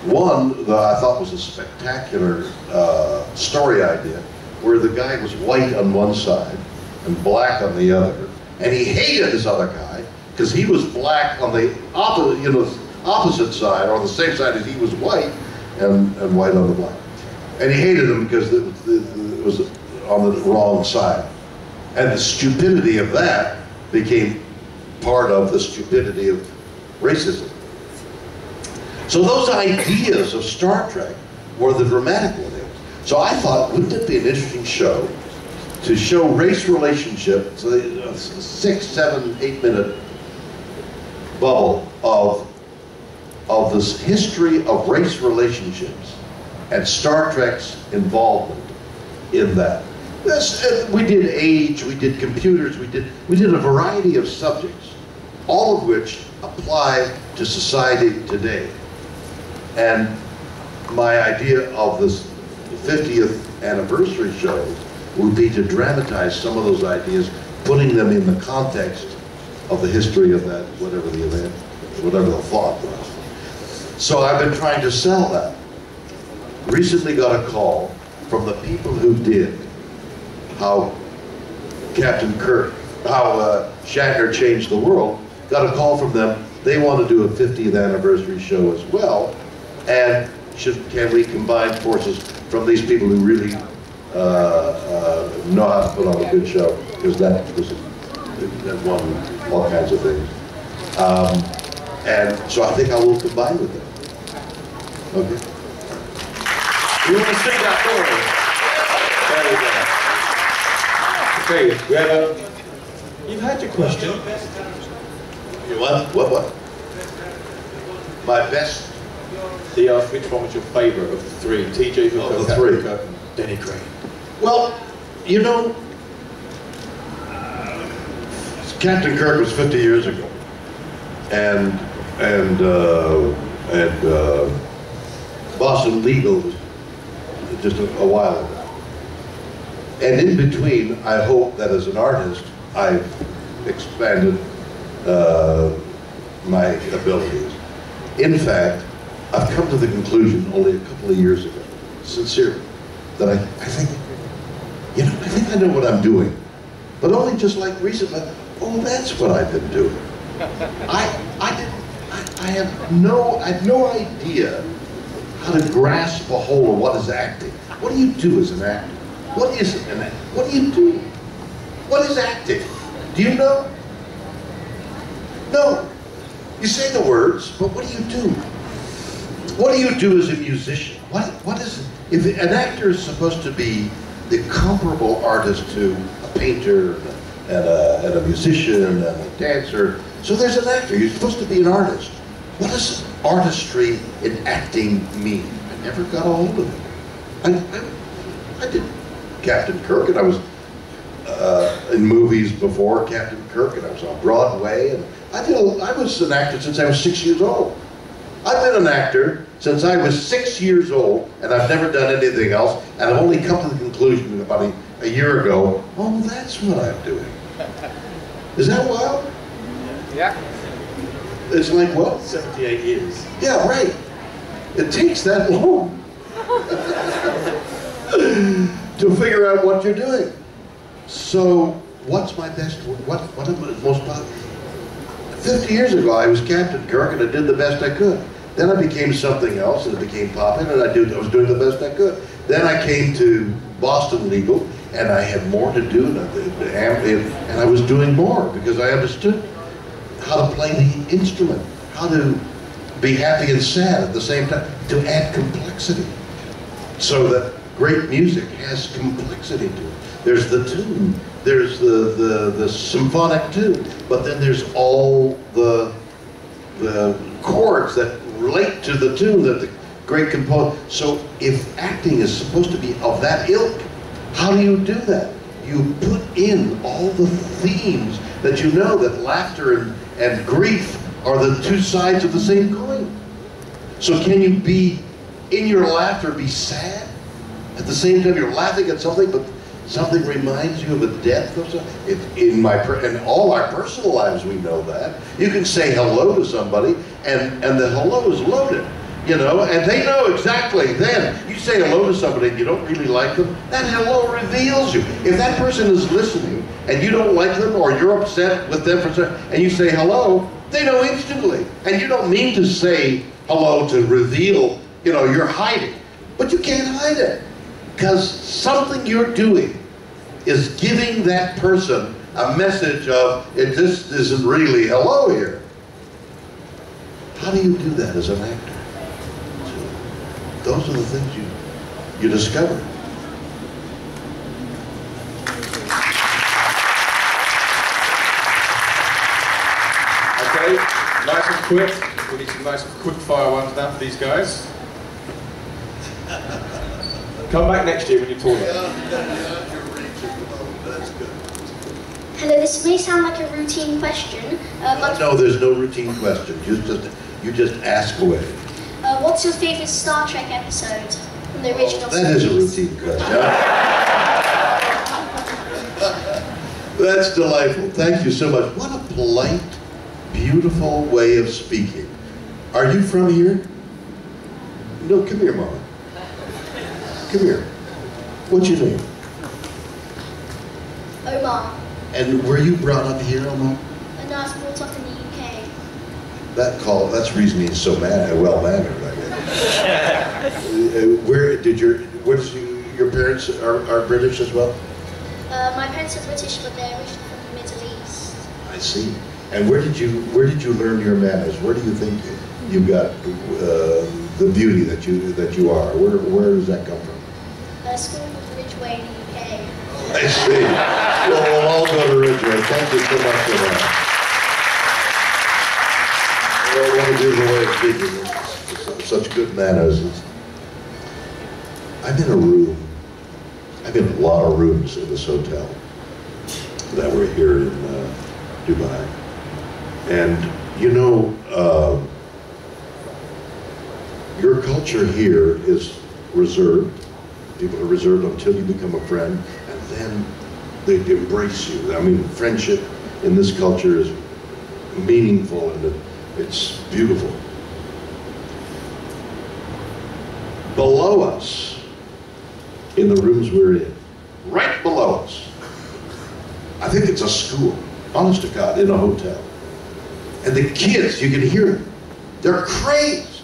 One that I thought was a spectacular story idea, where the guy was white on one side and black on the other, and he hated this other guy because he was black on the opposite side, or the same side as he was white, and white on the black. And he hated him because it was on the wrong side. And the stupidity of that became part of the stupidity of racism. So those ideas of Star Trek were the dramatic ones. So I thought, wouldn't it be an interesting show to show race relationships, so a 6, 7, 8 minute bubble of this history of race relationships and Star Trek's involvement in that. We did age, we did computers, we did a variety of subjects, all of which apply to society today. And my idea of this 50th anniversary show would be to dramatize some of those ideas, putting them in the context of the history of that, whatever the event, whatever the thought was. So I've been trying to sell that. Recently got a call from the people who did how Captain Kirk, how Shatner changed the world, got a call from them. They want to do a 50th anniversary show as well, and can we combine forces from these people who really know how to put on a good show, because that won all kinds of things. And so I think I will combine with them. Okay. You want to sing that for us? There we go. Okay, we have you've had your question. What? My best? He asked which one was your favourite of the three. TJ Hooker, the three. Kirk, and Denny Crane. Well, you know, Captain Kirk was 50 years ago, and Boston Legal was just a while ago. And in between, I hope that as an artist, I've expanded my abilities. In fact, I've come to the conclusion only a couple of years ago, sincerely, that I think, you know, I think I know what I'm doing. But only just like recently, oh, that's what I've been doing. I had no idea how to grasp a hold of what is acting. What do you do as an actor? What is an actor? What do you do? What is acting? Do you know? No. You say the words, but what do you do? What do you do as a musician? What is, if an actor is supposed to be the comparable artist to a painter and a musician and a dancer, so there's an actor, you're supposed to be an artist. What does artistry in acting mean? I never got a hold of it. I did Captain Kirk, and I was in movies before Captain Kirk, and I was on Broadway, and I was an actor since I was 6 years old. I've been an actor since I was 6 years old, and I've never done anything else, and I've only come to the conclusion about a year ago, oh, that's what I'm doing. Is that wild? Yeah. It's like, what? 78 years. Yeah, right. It takes that long to figure out what you're doing. So, what's my best, what am I most popular? 50 years ago, I was Captain Kirk, and I did the best I could. Then I became something else, and it became popular, and I was doing the best I could. Then I came to Boston Legal, and I had more to do, and I was doing more, because I understood how to play the instrument, how to be happy and sad at the same time, to add complexity, so that great music has complexity to it. There's the tune, there's the symphonic tune, but then there's all the chords that relate to the tune that the great composer. So if acting is supposed to be of that ilk, how do you do that? You put in all the themes that you know, that laughter and grief are the two sides of the same coin. So can you be, in your laughter, be sad? At the same time you're laughing at something, but something reminds you of a death of something. In all our personal lives, we know that. You can say hello to somebody, and the hello is loaded. You know, and they know exactly then. You say hello to somebody and you don't really like them, that hello reveals you. If that person is listening and you don't like them or you're upset with them and you say hello, they know instantly. And you don't mean to say hello to reveal, you know, you're hiding. But you can't hide it. Because something you're doing is giving that person a message of, this isn't really hello here. How do you do that as an actor? Those are the things you discover. Okay, nice and quick. We need some nice quick fire ones now for these guys. Come back next year when you're taller. Hello, this may sound like a routine question, but... No, there's no routine question. You just ask away. What's your favourite Star Trek episode from the original That series? is a routine question. That's delightful. Thank you so much. What a polite, beautiful way of speaking. Are you from here? No, come here, Mama. Come here. What's your name? Omar. And were you brought up here, Omar? And I was brought up in the UK. That's the reason he's so well-mannered, I guess. Your parents are British as well? My parents are British, but they're originally from the Middle East. I see. And where did you learn your manners? Where do you think you got the beauty that you are? Where does that come from? School with Ridgeway in the UK. I see. Well, we'll all go to Ridgeway. Thank you so much for that. What a beautiful way of speaking. Such good manners. I'm in a room. I'm in a lot of rooms in this hotel that were here in Dubai. And you know, your culture here is reserved. People are reserved until you become a friend, and then they embrace you. I mean, friendship in this culture is meaningful and it's beautiful. Below us, in the rooms we're in, right below us, I think it's a school, honest to God, in a hotel. And the kids, you can hear them, they're crazed.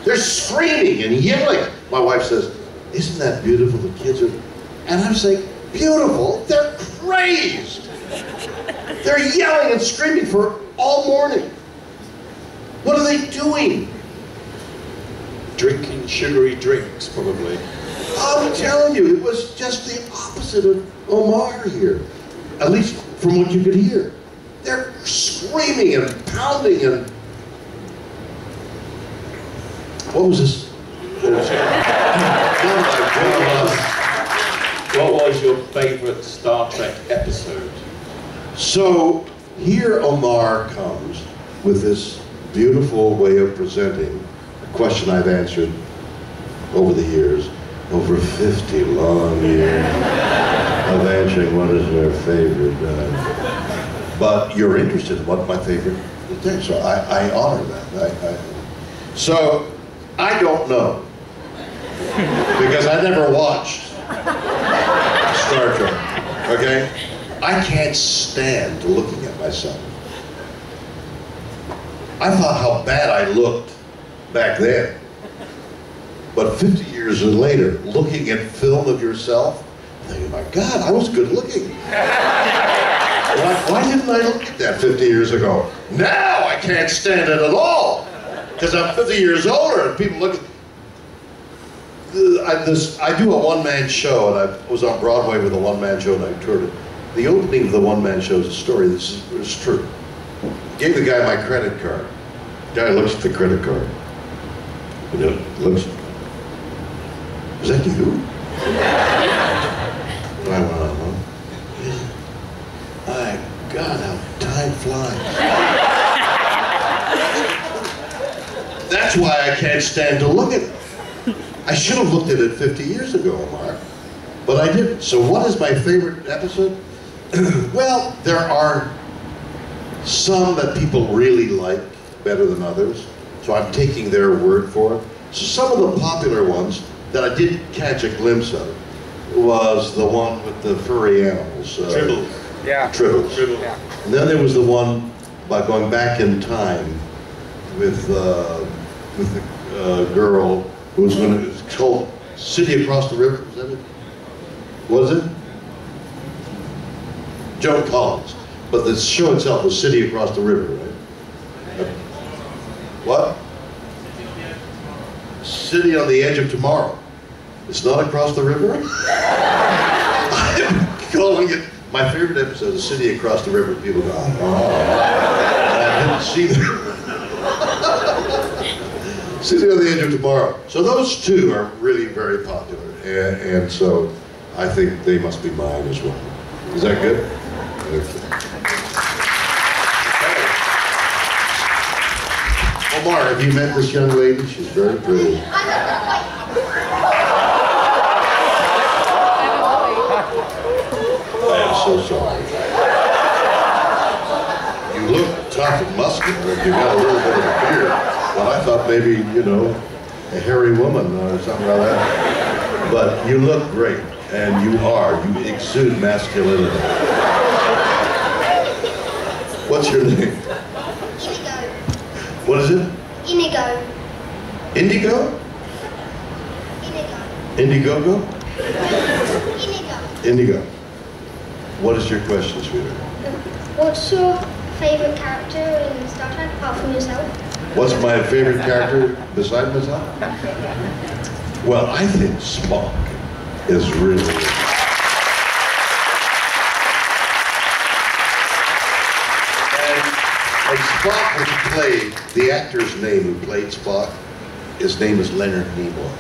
They're screaming and yelling. My wife says, isn't that beautiful, the kids are, and I'm saying, beautiful? They're crazed. They're yelling and screaming for all morning. What are they doing? Drinking sugary drinks, probably. I'm telling you, it was just the opposite of Omar here. At least from what you could hear. They're screaming and pounding and... What was this? What was your favourite Star Trek episode? So here Omar comes with this beautiful way of presenting a question I've answered over the years, over 50 long years of answering what is their favorite. But you're interested in what my favorite is, so I honor that. So I don't know, because I never watched Star Trek, okay? I can't stand looking at myself. I thought how bad I looked back then. But 50 years later, looking at film of yourself, thinking, my God, I was good looking. Why didn't I look at that 50 years ago? Now I can't stand it at all. Because I'm 50 years older and people look at... I do a one-man show, and I was on Broadway with a one-man show and I toured it. The opening of the one-man show is a story. This is true. Gave the guy my credit card. The guy looks at the credit card. You know, looks. Is that you? And I went on. My God, how time flies. That's why I can't stand to look at it. I should have looked at it 50 years ago, Omar, but I didn't. So what is my favorite episode? Well, there are some that people really like better than others. so I'm taking their word for it. So some of the popular ones that I did catch a glimpse of was the one with the furry animals. Tribbles. Yeah. Tribbles. Tribbles. Yeah. And then there was the one by going back in time with the girl who was going to, it's called City Across the River, is that it? What is it? Joan Collins. But the show itself was City Across the River, right? What? City on the Edge of Tomorrow. It's not across the river? I'm calling it my favorite episode of City Across the River. People go, oh. And I didn't see them. City on the Edge of Tomorrow. So those two are really very popular. And so I think they must be mine as well. Is that good? Okay. Omar, have you met this young lady? She's very pretty. I am so sorry. You look tough and muscular, and you got a little bit of a beard. Well, I thought maybe, you know, a hairy woman or something like that. But you look great, and you exude masculinity. What's your name? What is it? Inigo. Indigo? Inigo. Indiegogo? Inigo. Indigo. What is your question, sweetheart? What's your favourite character in Star Trek, apart from yourself? What's my favorite character beside myself? Well, I think Spock is really... And Spock was played, the actor's name who played Spock, his name is Leonard Nimoy.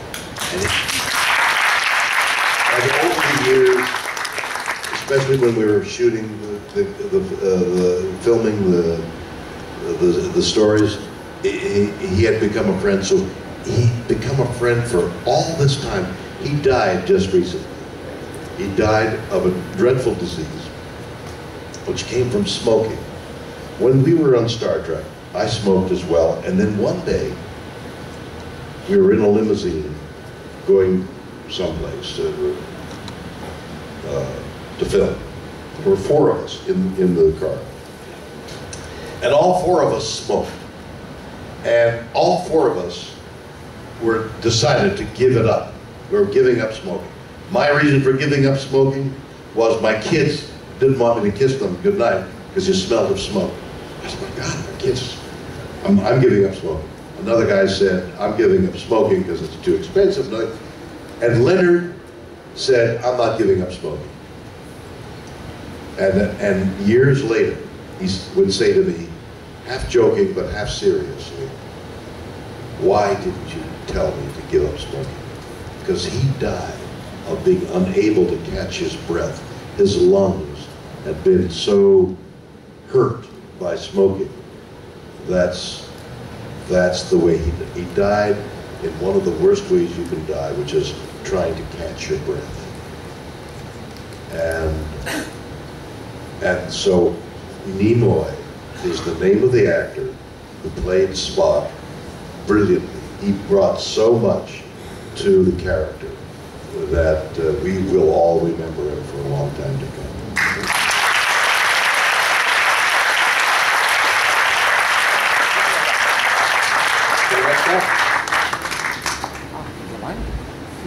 And over the years, especially when we were shooting filming the stories, he had become a friend. So he'd become a friend for all this time. He died just recently. He died of a dreadful disease, which came from smoking. When we were on Star Trek, I smoked as well, and then one day, we were in a limousine going someplace to film. There were 4 of us in the car. And all 4 of us smoked. And all 4 of us were decided to give it up. We were giving up smoking. My reason for giving up smoking was my kids didn't want me to kiss them goodnight because you smelled of smoke. I said, my God, my kids, I'm giving up smoking. Another guy said, I'm giving up smoking because it's too expensive. And Leonard said, I'm not giving up smoking. And years later, he would say to me, half joking but half seriously, why didn't you tell me to give up smoking? Because he died of being unable to catch his breath. His lungs had been so hurt by smoking. That's the way he died in one of the worst ways you can die, which is trying to catch your breath. And so Nimoy is the name of the actor who played Spock brilliantly. He brought so much to the character that we will all remember him for a long time to come.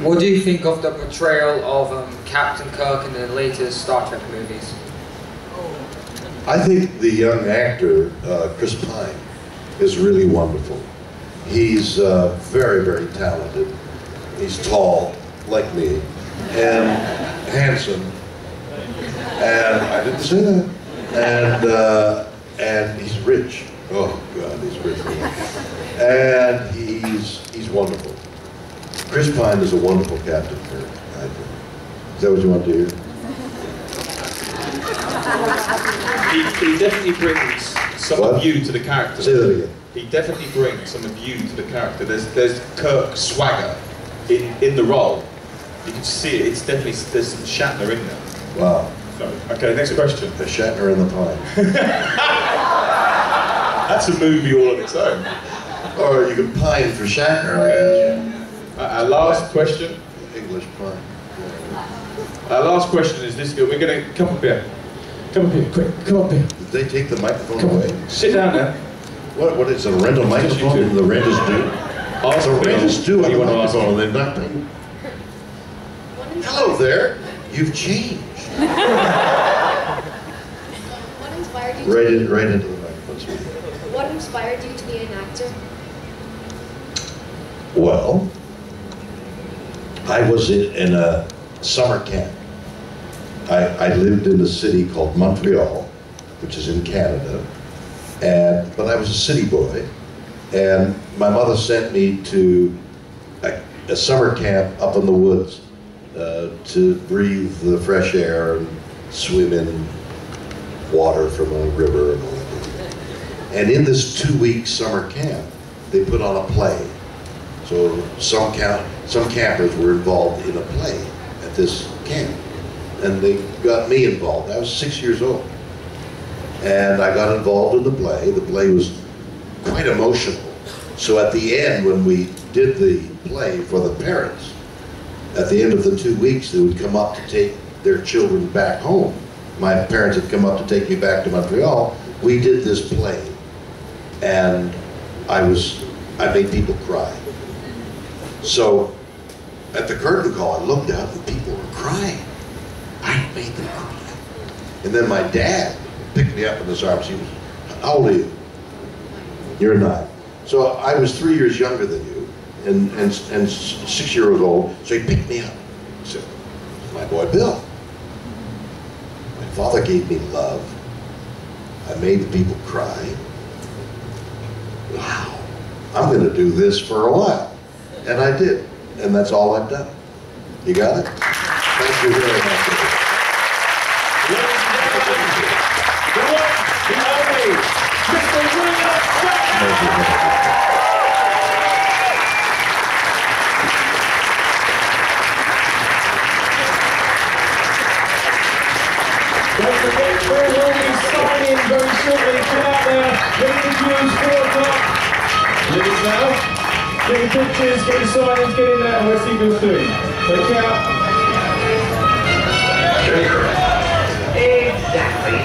What do you think of the portrayal of Captain Kirk in the latest Star Trek movies? I think the young actor, Chris Pine, is really wonderful. He's very, very talented. He's tall, like me, and handsome. And I didn't say that. And he's rich. Oh God, he's rich. And he's wonderful. Chris Pine is a wonderful Captain Kirk, I think. Is that what you want to hear? He definitely brings some of you to the character. Say that again. He definitely brings some of you to the character. There's Kirk swagger in the role. You can see it. It's definitely, there's some Shatner in there. Wow. So, okay, next question. The Shatner and the Pine. That's a movie all on its own. Or you can pine for Shatner, I guess. Our last question. English pine. Our last question is this. We're going to come up here. Come up here, quick. Come up here. Did they take the microphone Come away? on. Sit down now. What is it, a rental microphone and the rent is due? Ask The rent is due on the you want to ask microphone, me? they're not paying. Hello there, you've changed. What inspired you? Right into the microphone. Sweetie. What inspired you to be an actor? Well, I was in a summer camp. I lived in a city called Montreal, which is in Canada, but I was a city boy, and my mother sent me to a summer camp up in the woods to breathe the fresh air and swim in water from a river and all that. And in this 2-week summer camp, they put on a play. So some campers were involved in a play at this camp. And they got me involved. I was 6 years old. And I got involved in the play. The play was quite emotional. So at the end, when we did the play for the parents, at the end of the 2 weeks, they would come up to take their children back home. My parents had come up to take me back to Montreal. We did this play. And I made people cry. So at the curtain call, I looked out and people were crying. I made them cry. And then my dad picked me up in his arms. He was, how old are you? You're 9. So I was 3 years younger than you and 6 years old. So he picked me up. He said, my boy Bill. My father gave me love. I made the people cry. Wow, I'm going to do this for a while. And I did. And that's all I've done. You got it? Thank you very much. Don't forget, we will be signing very shortly. Come out there, get interviews, 4 o'clock. Leave it now. Get your pictures, get your signings, get in there, and we'll see you soon. Take care. Exactly.